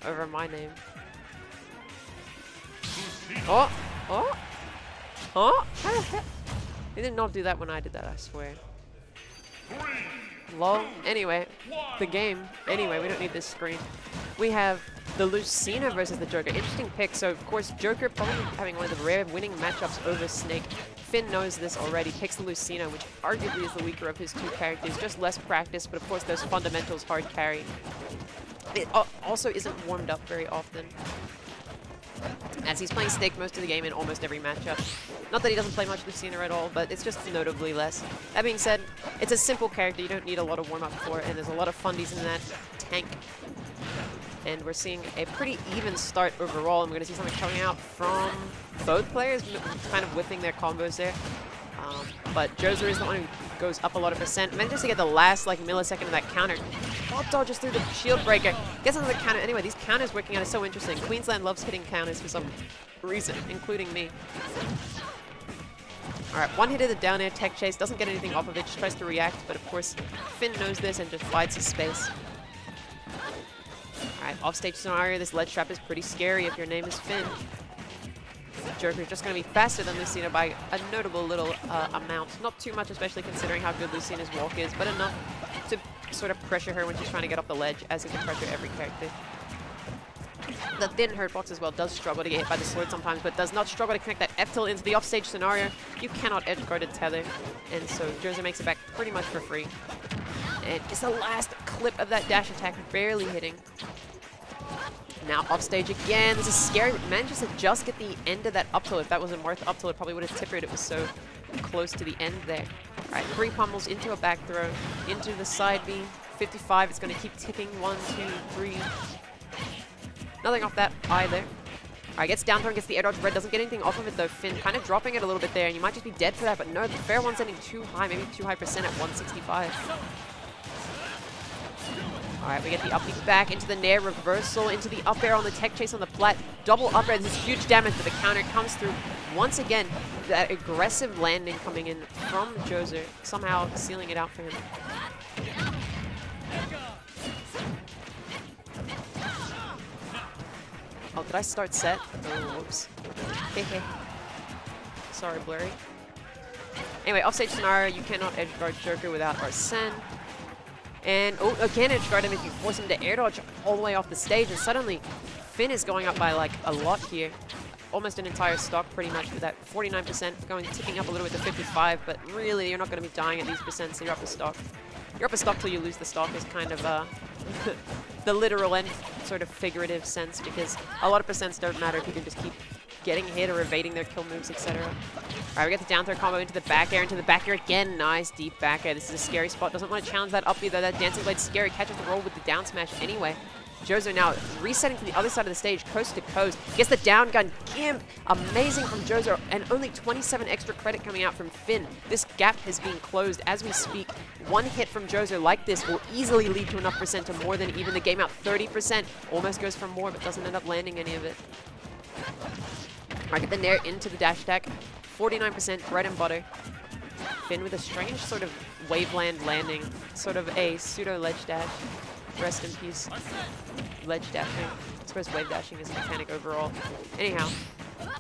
over my name. Oh! Oh! Oh! How the heck? They did not do that when I did that, I swear. Lol. Anyway, the game. Anyway, we don't need this screen. We have the Lucina versus the Joker. Interesting pick. So, of course, Joker probably having one of the rare winning matchups over Snake. Finn knows this already. Picks the Lucina, which arguably is the weaker of his two characters. Just less practice, but of course those fundamentals hard carry. It also isn't warmed up very often, as he's playing Snake most of the game in almost every matchup. Not that he doesn't play much Lucina at all, but it's just notably less. That being said, it's a simple character you don't need a lot of warm-up for, and there's a lot of fundies in that tank. And we're seeing a pretty even start overall, and we're going to see something coming out from both players, kind of whipping their combos there. But Joser is the one who goes up a lot of percent. Manages to get the last like millisecond of that counter. Bob dodges through the shield breaker. Gets onto the counter. Anyway, these counters working out is so interesting. Queensland loves hitting counters for some reason, including me. Alright, one hit of the down air tech chase. Doesn't get anything off of it. Just tries to react. But of course, Finn knows this and just bides his space. Alright, offstage scenario. This ledge trap is pretty scary if your name is Finn. Joker is just going to be faster than Lucina by a notable little amount. Not too much, especially considering how good Lucina's walk is, but enough to sort of pressure her when she's trying to get up the ledge, as he can pressure every character. The thin hurt box as well does struggle to get hit by the sword sometimes, but does not struggle to connect that F tilt into the offstage scenario. You cannot edge guard a tether, and so Joser makes it back pretty much for free. And it's the last clip of that dash attack, barely hitting. Now offstage again. This is scary. Manages to just get the end of that up tilt. If that wasn't worth up tilt, it probably would have tippered. It was so close to the end there. Alright, 3 pummels into a back throw, into the side B. 55. It's going to keep tipping. 1, 2, 3. Nothing off that either. Alright, gets down throw and gets the air dodge red. Doesn't get anything off of it though. Finn kind of dropping it a little bit there, and you might just be dead for that, but no, the fair one's ending too high, maybe too high percent at 165. Alright, we get the up beat back into the nair reversal, into the up air on the tech chase on the plat. Double up air, this is huge damage, but the counter comes through. Once again, that aggressive landing coming in from Joser, somehow sealing it out for him. Oh, did I start set? Oh, whoops. Hehe. Sorry, Blurry. Anyway, offstage scenario, you cannot edge guard Joker without Arsene. And, oh, again, edge guard him if you force him to air dodge all the way off the stage, and suddenly Finn is going up by, like, a lot here. Almost an entire stock, pretty much, with that 49% ticking up a little bit to 55, but really, you're not going to be dying at these percents, so you're up a stock. You're up a stock till you lose the stock is kind of, the literal and sort of figurative sense, because a lot of percents don't matter if you can just keep getting hit or evading their kill moves, etc. Alright, we get the down throw combo into the back air again. Nice deep back air. This is a scary spot. Doesn't want to challenge that up either. That dancing blade's scary. Catches the roll with the down smash anyway. Joser now resetting to the other side of the stage, coast to coast. Gets the down gun. Gimp. Amazing from Joser, and only 27 extra credit coming out from Finn. This gap is being closed as we speak. One hit from Joser like this will easily lead to enough percent to more than even the game out. 30%. Almost goes for more, but doesn't end up landing any of it. Alright, get the nair into the dash attack. 49% bread and butter. Finn with a strange sort of waveland landing. Sort of a pseudo ledge dash. Rest in peace. Ledge dashing. I suppose wave dashing is a mechanic overall. Anyhow,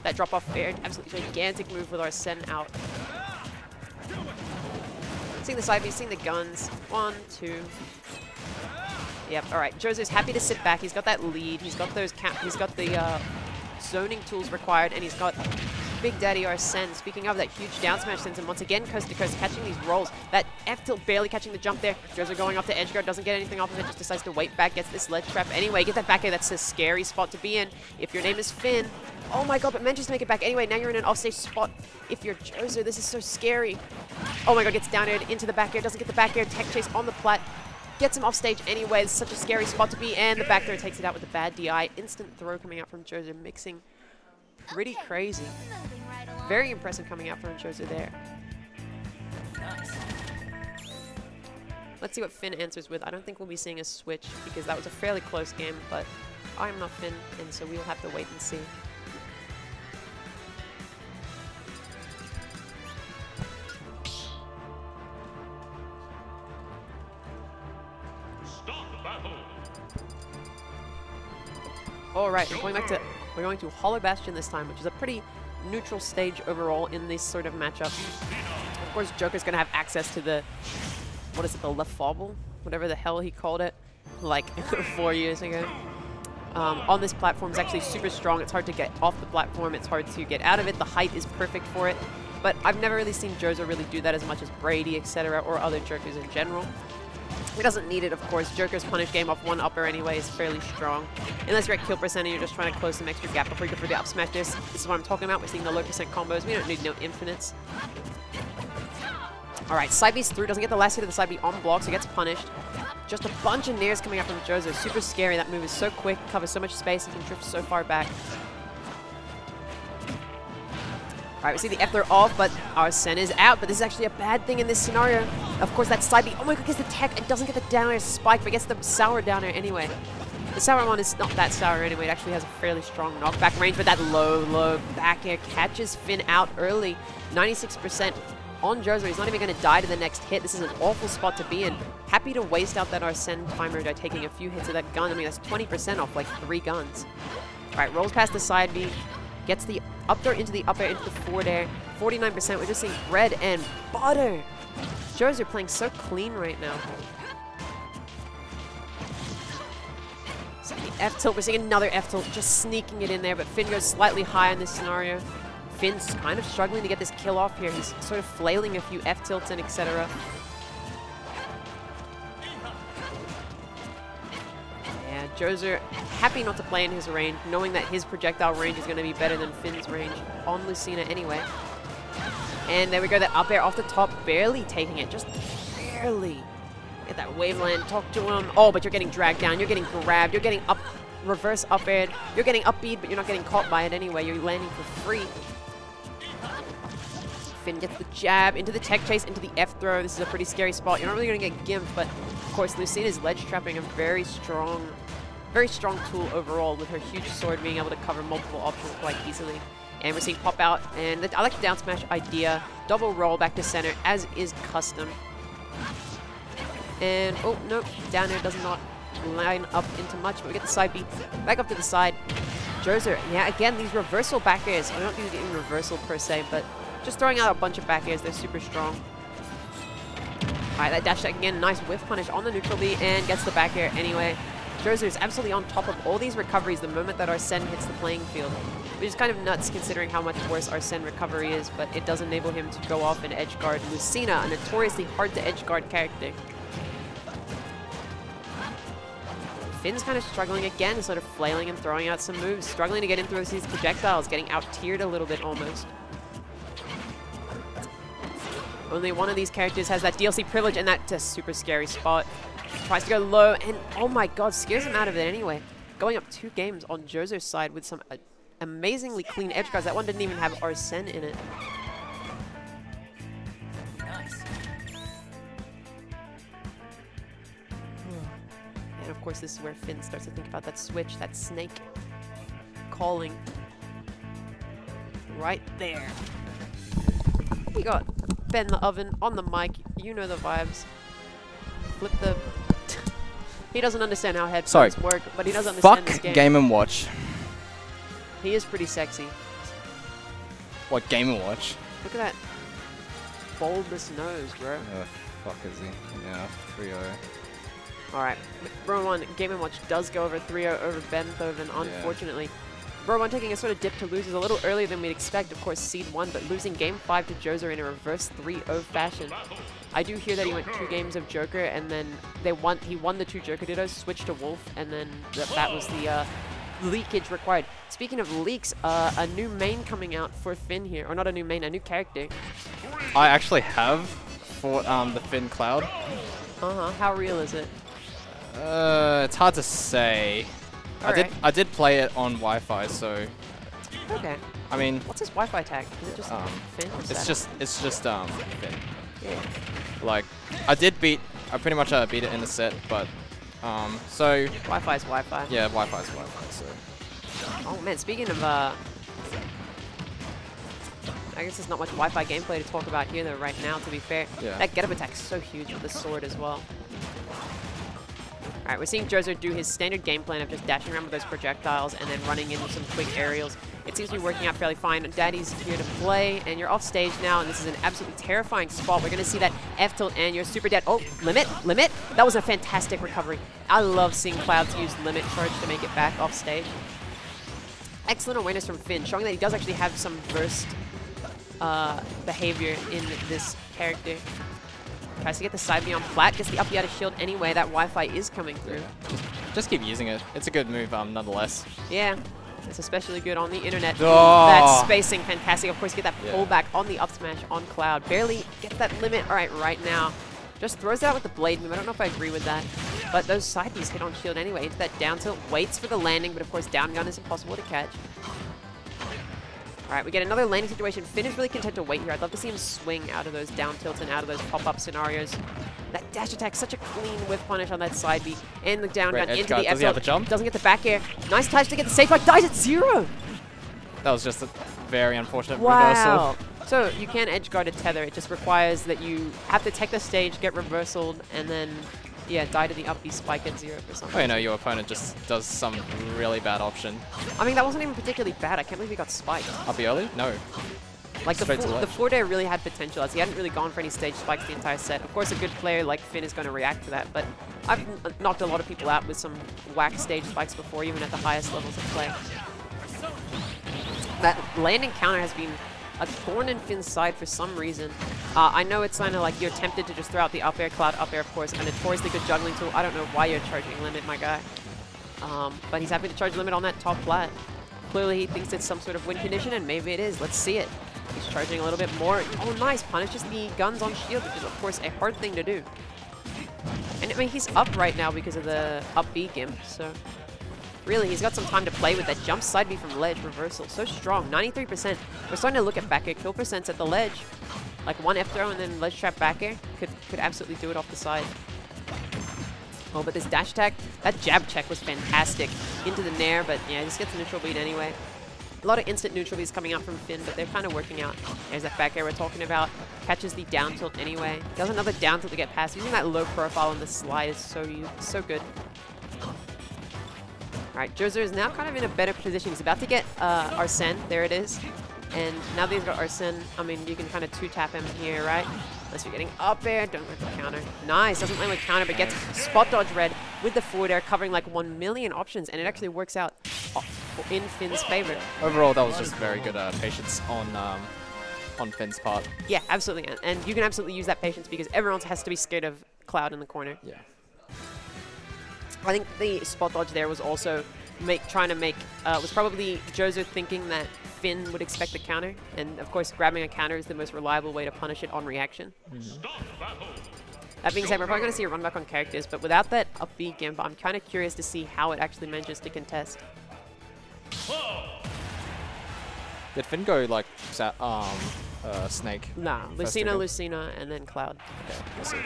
that drop off air, absolutely gigantic move with Arsene out. Seeing the side B, seeing the guns. 1, 2. Yep, alright. Joser's happy to sit back. He's got that lead. He's got those he's got the zoning tools required, and he's got Big Daddy Arsene. Speaking of, that huge down smash sends him once again coast to coast, catching these rolls. That F tilt barely catching the jump there. Joser going off to edge guard, doesn't get anything off of it, just decides to wait back, gets this ledge trap anyway. Get that back air, that's a scary spot to be in if your name is Finn. Oh my god, but manages to make it back anyway. Now you're in an offstage spot if you're Joser. This is so scary. Oh my god, gets down aired into the back air, doesn't get the back air, tech chase on the plat. Gets him off stage anyway. It's such a scary spot to be, and the back throw takes it out with a bad DI. Instant throw coming out from Joser, mixing pretty crazy. Very impressive coming out from Joser there. Let's see what Finn answers with. I don't think we'll be seeing a switch because that was a fairly close game, but I am not Finn, and so we will have to wait and see. All right, we're going to Hollow Bastion this time, which is a pretty neutral stage overall in this sort of matchup. Of course, Joker's going to have access to the, what is it, the Lefauble? Whatever the hell he called it, like 4 years ago. On this platform is actually super strong. It's hard to get off the platform. It's hard to get out of it. The height is perfect for it. But I've never really seen Jozo really do that as much as Brady, etc., or other Jokers in general. He doesn't need it, of course. Joker's punish game off one upper anyway is fairly strong. Unless you're at kill percent and you're just trying to close some extra gap before you go for the up smash. This is what I'm talking about. We're seeing the low percent combos. We don't need no infinites. Alright, side B's through. Doesn't get the last hit of the side B on block, so he gets punished. Just a bunch of nairs coming up from Jozo. Super scary. That move is so quick, covers so much space, and can drift so far back. Alright, we see the F throw off, but Arsene is out. But this is actually a bad thing in this scenario. Of course, that side B, oh my god, gets the tech and doesn't get the down air spike, but gets the sour down air anyway. The sour one is not that sour anyway. It actually has a fairly strong knockback range, but that low back air catches Finn out early. 96% on Jozo. He's not even going to die to the next hit. This is an awful spot to be in. Happy to waste out that Arsene timer by taking a few hits of that gun. I mean, that's 20% off like 3 guns. Alright, rolls past the side B. Gets the up throw into the up air, into the forward air. 49%. We're just seeing bread and butter. Jozo playing so clean right now. So the F tilt. We're seeing another F tilt, just sneaking it in there. But Finn goes slightly high in this scenario. Finn's kind of struggling to get this kill off here. He's sort of flailing a few F tilts and etc. Yeah, Jozo happy not to play in his range, knowing that his projectile range is going to be better than Finn's range on Lucina anyway. And there we go, that up air off the top, barely taking it, just barely. Get that waveland, talk to him. Oh, but you're getting dragged down, you're getting grabbed, you're getting up, reverse up air, you're getting up beat, but you're not getting caught by it anyway, you're landing for free. Finn gets the jab into the tech chase, into the F throw. This is a pretty scary spot. You're not really going to get gimped, but of course Lucina's ledge trapping a very strong tool overall, with her huge sword being able to cover multiple options quite easily. And we're seeing pop out, and I like the down smash idea. Double roll back to center, as is custom. And, oh, no, down air does not line up into much, but we get the side B back up to the side. Jozo, yeah, again, these reversal back airs. I don't think it's reversal per se, but just throwing out a bunch of back airs. They're super strong. Alright, that dash attack again. Nice whiff punish on the neutral B and gets the back air anyway. Jozo is absolutely on top of all these recoveries the moment that Arsene hits the playing field. Which is kind of nuts considering how much worse Arsene recovery is, but it does enable him to go off and edge guard Lucina, a notoriously hard to edge guard character. Finn's kind of struggling again, sort of flailing and throwing out some moves, struggling to get in through these projectiles, getting out-tiered a little bit almost. Only one of these characters has that DLC privilege, and that's a super scary spot. Tries to go low, and oh my god, scares him out of it anyway. Going up 2 games on Jozo's side with some amazingly clean edge guards. That one didn't even have Arsene in it. Nice. And of course, this is where Finn starts to think about that switch, that snake calling. Right there. We got Ben the Oven on the mic. You know the vibes. Flip the... He doesn't understand how headphones work, but he does understand this game. Game & Watch. He is pretty sexy. What, Game & Watch? Look at that bulbous nose, bro. Fuck is he? Yeah, 3-0. Alright, Bro 1, Game & Watch does go over 3-0 over Ben Thoven, unfortunately. Yeah. Bro 1 taking a sort of dip to lose is a little earlier than we'd expect, of course, Seed 1, but losing Game 5 to Jozo in a reverse 3-0 fashion. I do hear that he went 2 games of Joker, and then he won the 2 Joker Dittos, switched to Wolf, and then that was the leakage required. Speaking of leaks, a new main coming out for Finn here, or not a new main, a new character. I actually have fought the Finn Cloud. How real is it? It's hard to say. I did play it on Wi-Fi, so. Okay. I mean, what's his Wi-Fi tag? Is it just Finn? Or it's just Finn. Yeah. Like, I pretty much beat it in the set, but so. Wi-Fi's Wi-Fi. Yeah, Wi-Fi's Wi-Fi. So. Oh man, speaking of I guess there's not much Wi-Fi gameplay to talk about here though right now. To be fair, that get-up attack is so huge with the sword as well. Alright, Alright, we're seeing Jozo do his standard game plan of just dashing around with those projectiles and then running into some quick aerials. It seems to be working out fairly fine. Daddy's here to play, and you're off stage now, and this is an absolutely terrifying spot. We're going to see that F tilt and you're super dead. Oh, limit. That was a fantastic recovery. I love seeing Clouds use limit charge to make it back off stage. Excellent awareness from Finn, showing that he does actually have some burst behavior in this character. Tries to get the side B on flat, gets the up B out of shield anyway. That Wi-Fi is coming through. Just keep using it. It's a good move, nonetheless. Yeah, it's especially good on the internet. Oh. That spacing, fantastic. Of course, get that pullback on the up smash on Cloud. Barely gets that limit. All right now. Just throws it out with the blade move. I don't know if I agree with that. But those side Bs hit on shield anyway. Into that down tilt, waits for the landing, but of course down gun is impossible to catch. Alright, we get another landing situation. Finn is really content to wait here. I'd love to see him swing out of those down tilts and out of those pop-up scenarios. That dash attack, such a clean whiff punish on that side B. And the down gun into the F. Does he have a jump? Doesn't get the back air. Nice touch to get the safe block. Dies at 0. That was just a very unfortunate reversal. So you can edge guard a tether. It just requires that you have to take the stage, get reversaled, and then, yeah, die to the up B spike at 0 for something. Oh, you know, your opponent just does some really bad option. I mean, that wasn't even particularly bad. I can't believe he got spiked. Up B early? No. Like, the forward air really had potential, as he hadn't really gone for any stage spikes the entire set. Of course, a good player like Finn is going to react to that, but I've knocked a lot of people out with some whack stage spikes before, even at the highest levels of play. That landing counter has been a thorn in Finn's side for some reason. I know it's kind of like you're tempted to just throw out the up air, Cloud up air, of course, a notoriously good juggling tool. I don't know why you're charging limit, my guy. But he's happy to charge limit on that top flat. Clearly he thinks it's some sort of win condition, and maybe it is. Let's see it. He's charging a little bit more. Oh, nice. Punishes the guns on shield, which is, of course, a hard thing to do. And, I mean, he's up right now because of the up B gimp, so... Really, he's got some time to play with that jump side B from ledge reversal. So strong, 93%. We're starting to look at back air kill percents at the ledge. Like one F throw and then ledge trap back air could absolutely do it off the side. Oh, but this dash attack, that jab check was fantastic. Into the nair, but yeah, just gets a neutral beat anyway. A lot of instant neutral beats coming out from Finn, but they're kind of working out. There's that back air we're talking about. Catches the down tilt anyway. Does another down tilt to get past. Using that low profile on the slide is so good. Alright, Jozo is now kind of in a better position. He's about to get Arsene. There it is. And now that he's got Arsene, I mean, you can kind of two-tap him here, right? Unless you're getting up air. Don't let the counter. Nice. Doesn't land with counter, but gets spot dodge red with the forward air, covering like 1 million options. And it actually works out in Finn's favor. Overall, that was just very good patience on Finn's part. Yeah, absolutely. And you can absolutely use that patience because everyone has to be scared of Cloud in the corner. Yeah. I think the spot dodge there was also trying to make was probably Jozo thinking that Finn would expect the counter, and of course grabbing a counter is the most reliable way to punish it on reaction. That being said, we're probably going to see a run back on characters, but without that up B gimp, I'm kind of curious to see how it actually manages to contest. Did Finn go like Snake? Nah, Lucina, and then Cloud. Okay, let's see.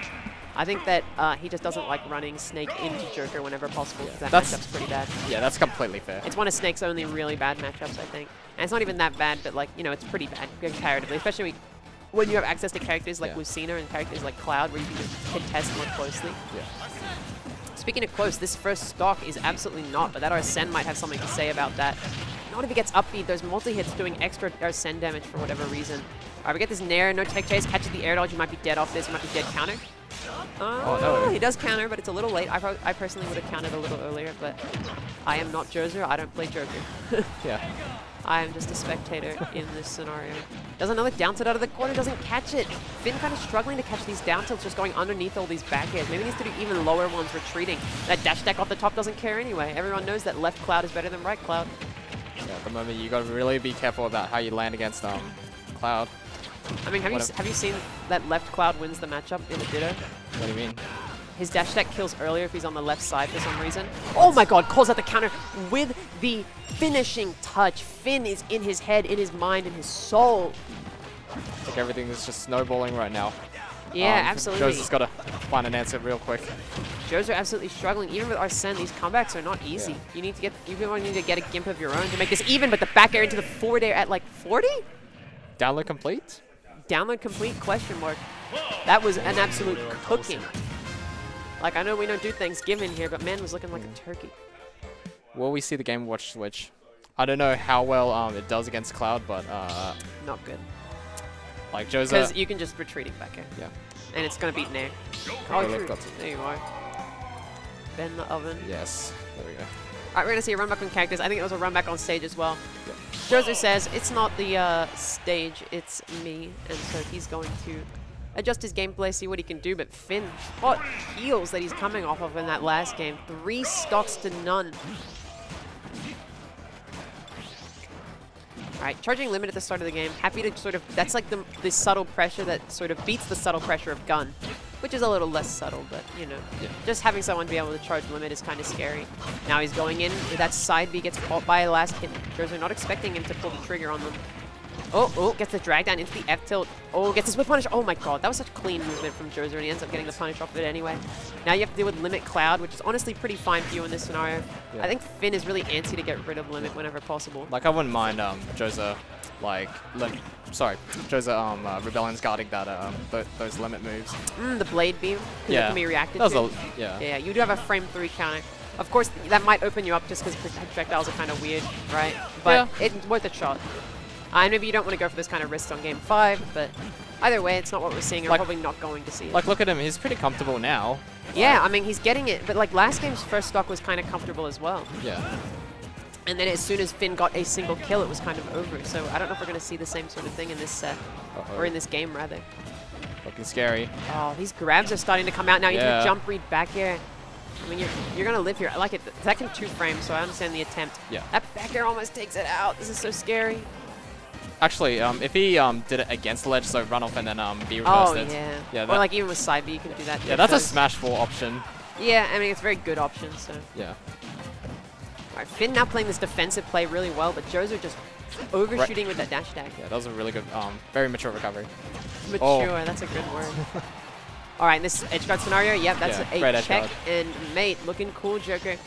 I think that he just doesn't like running Snake into Joker whenever possible, because that matchup's pretty bad. Yeah, that's completely fair. It's one of Snake's only really bad matchups, I think. And it's not even that bad, but like, you know, it's pretty bad comparatively, especially when you have access to characters like Lucina and characters like Cloud, where you can just contest more closely. Yeah. Speaking of close, this first stock is absolutely not, but that Arsene might have something to say about that. Not if he gets upbeat, those multi-hits doing extra Arsene damage for whatever reason. Alright, we get this nair, no tech chase, catches the air dodge, you might be dead off this, you might be dead counter. Oh, no. He does counter, but it's a little late. I personally would have countered a little earlier, but I am not Jozo. I don't play Joker. Yeah. I am just a spectator in this scenario. Does another down tilt out of the corner, doesn't catch it. Finn kind of struggling to catch these down tilts, just going underneath all these back airs. Maybe he needs to do even lower ones retreating. That dash deck off the top doesn't care anyway. Everyone knows that left Cloud is better than right Cloud. Yeah, at the moment, you got to really be careful about how you land against Cloud. I mean, have you seen that left Cloud wins the matchup in the Ditto? What do you mean? His dash attack kills earlier if he's on the left side for some reason. Oh my god, calls out the counter with the finishing touch. Finn is in his head, in his mind, in his soul. Like everything is just snowballing right now. Yeah, absolutely. Jozo's got to find an answer real quick. Jozo absolutely struggling. Even with Arsene, these comebacks are not easy. Yeah. You need to get a gimp of your own to make this even, but the back air into the forward air at like 40? Download complete? Download complete? Question mark. That was an absolute cooking. Like, I know we don't do Thanksgiving here, but man was looking like a turkey. Will we see the Game Watch switch? I don't know how well it does against Cloud, but not good. Like Joza, because you can just retreat it back here. Yeah. And it's gonna beat Nair. Oh, true. There you are. Bend the oven. Yes. There we go. Alright, we're gonna see a run back on characters. I think it was a run back on stage as well. Yep. Jozo says it's not the stage, it's me, and so he's going to adjust his gameplay, see what he can do. But Finn, hot heals that he's coming off of in that last game. 3 stocks to none. Alright, charging limit at the start of the game. Happy to sort of, that's like the subtle pressure that sort of beats the subtle pressure of gun, which is a little less subtle, but you know, just having someone be able to charge limit is kind of scary. Now he's going in, that side B gets caught by a last hit. Jozo not expecting him to pull the trigger on them. Oh, gets the drag down into the F tilt. Oh, gets his whip punish. Oh my god, that was such clean movement from Jozo, and he ends up getting the punish off of it anyway. Now you have to deal with limit Cloud, which is honestly pretty fine for you in this scenario. Yeah. I think Finn is really antsy to get rid of limit whenever possible. Like, I wouldn't mind Jozo, like, Jozo Rebellion's guarding that those limit moves. The blade beam, because it can be reacted to. Yeah, you do have a frame 3 counter. Of course, that might open you up just because projectiles are kind of weird, right? But it's worth a shot. Maybe you don't want to go for this kind of risk on game 5, but either way, it's not what we're seeing. We're probably not going to see it. Like, look at him. He's pretty comfortable now. Yeah, I mean, he's getting it. But, like, last game's first stock was kind of comfortable as well. Yeah. And then as soon as Finn got a single kill, it was kind of over. So I don't know if we're going to see the same sort of thing in this set. Or in this game, rather. Looking scary. Oh, these grabs are starting to come out now. You can jump read back here. I mean, you're going to live here. I like it. Second 2 frames, so I understand the attempt. Yeah. That back air almost takes it out. This is so scary. Actually, if he did it against the ledge, so run off and then be reversed it. Yeah, or like even with side B, you can do that. Yeah, that's a smash 4 option. Yeah, I mean, it's a very good option, so. Yeah. Alright, Finn now playing this defensive play really well, but Jozo just overshooting with that dash attack. Yeah, that was a really good, very mature recovery. Mature, that's a good word. Alright, in this edge guard scenario, that's a check, and mate, looking cool, Joker.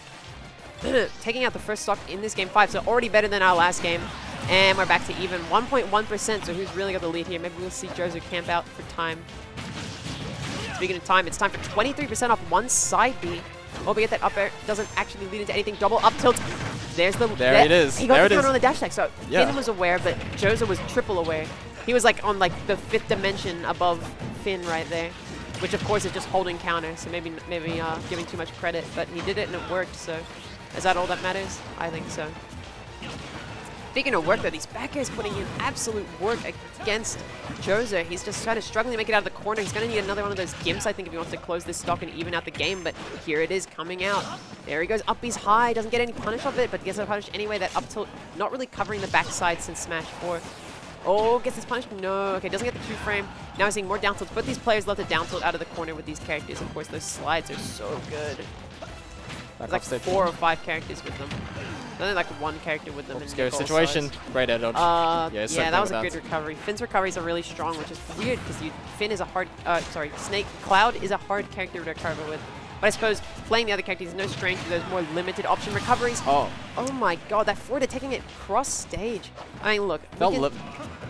Taking out the first stock in this game 5, so already better than our last game. And we're back to even 1.1%, so who's really got the lead here? Maybe we'll see Jozo camp out for time. Speaking of time, it's time for 23% off one side B. Oh, we get that up air. Doesn't actually lead into anything. Double up tilt. There's the... There it is. He got the counter on the dash attack, so Finn was aware, but Jozo was triple aware. He was like on like the 5th dimension above Finn right there, which of course is just holding counter, so maybe giving too much credit, but he did it and it worked, so is that all that matters? I think so. Speaking of work, though, these back airs putting in absolute work against Jozo. He's just kind of struggling to make it out of the corner. He's going to need another one of those gimps, I think, if he wants to close this stock and even out the game. But here it is coming out. There he goes. Up he's high. Doesn't get any punish of it, but gets a punish anyway. That up tilt not really covering the backside since Smash 4. Oh, gets his punish. No. Okay, doesn't get the 2 frame. Now we're seeing more down tilts. But these players love to down tilt out of the corner with these characters. Of course, those slides are so good. There's like 4 or 5 characters with them. Only like 1 character with them. Scary situation. Great air dodge. Yeah, that was a good recovery. Finn's recoveries are really strong, which is weird because Finn is a hard, Cloud is a hard character to recover with. But I suppose playing the other characters is no stranger to those more limited option recoveries. Oh my god, that forward taking it cross stage. I mean, look.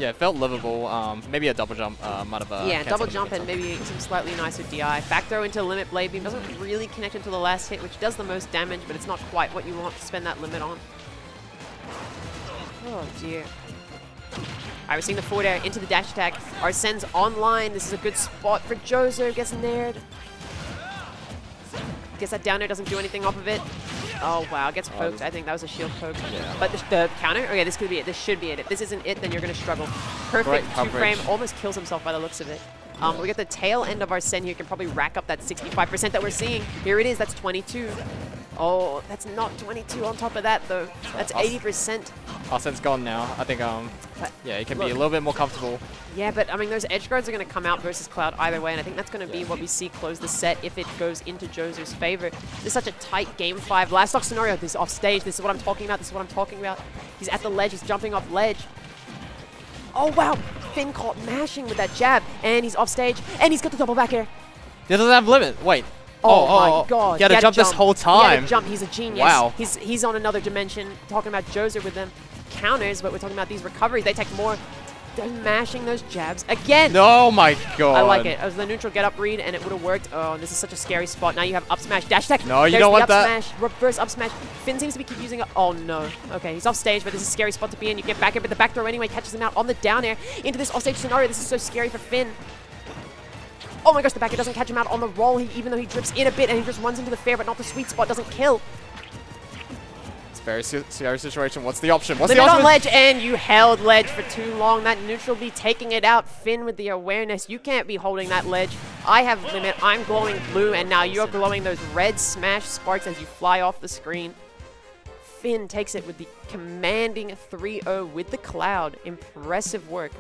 It felt livable. Maybe a double jump might have. Double jump and maybe some slightly nicer DI. Back throw into limit blade beam doesn't really connect into the last hit, which does the most damage, but it's not quite what you want to spend that limit on. Oh dear. Alright, we're seeing the forward air into the dash attack. Arsene's online. This is a good spot for Jozo. Gets nared. Gets that down air, doesn't do anything off of it. Oh wow, gets poked. I think that was a shield poke. Yeah. But the counter, okay, this could be it. This should be it. If this isn't it, then you're going to struggle. Perfect 2 frame, almost kills himself by the looks of it. We get the tail end of Arsene here. Can probably rack up that 65% that we're seeing. Here it is, that's 22. Oh, that's not 22 on top of that though. That's 80%. Arsene's gone now. I think, he can be a little bit more comfortable. Yeah, but I mean, those edge guards are going to come out versus Cloud either way, and I think that's going to be what we see close the set if it goes into Jozo's favor. This is such a tight game 5. Last stock scenario, this is off stage. This is what I'm talking about. This is what I'm talking about. He's at the ledge. He's jumping off ledge. Oh, wow. Finn caught mashing with that jab, and he's off stage, and he's got the double back air. He doesn't have limit. Wait. Oh my god. He had to jump this whole time. He had to jump. He's a genius. Wow. He's on another dimension. Talking about Jozo with them counters, but we're talking about these recoveries. They take more. mashing those jabs again. No, my God. I like it. It was the neutral get up read, and it would have worked. Oh, this is such a scary spot. Now you have up smash, dash attack. No, you There's don't the want up that. Smash, reverse up smash. Finn seems to be keep using it. Oh, no. Okay, he's off stage, but this is a scary spot to be in. You get back air, but the back throw anyway catches him out on the down air into this offstage scenario. This is so scary for Finn. Oh my gosh, the back air doesn't catch him out on the roll, even though he drifts in a bit, and he just runs into the fair, but not the sweet spot. Doesn't kill. Very scary situation. What's the option? What's Limit the option? on ledge, and you held ledge for too long. That neutral be taking it out. Finn with the awareness. You can't be holding that ledge. I have limit. I'm glowing blue, and now you're glowing those red smash sparks as you fly off the screen. Finn takes it with the commanding 3-0 with the cloud. Impressive work.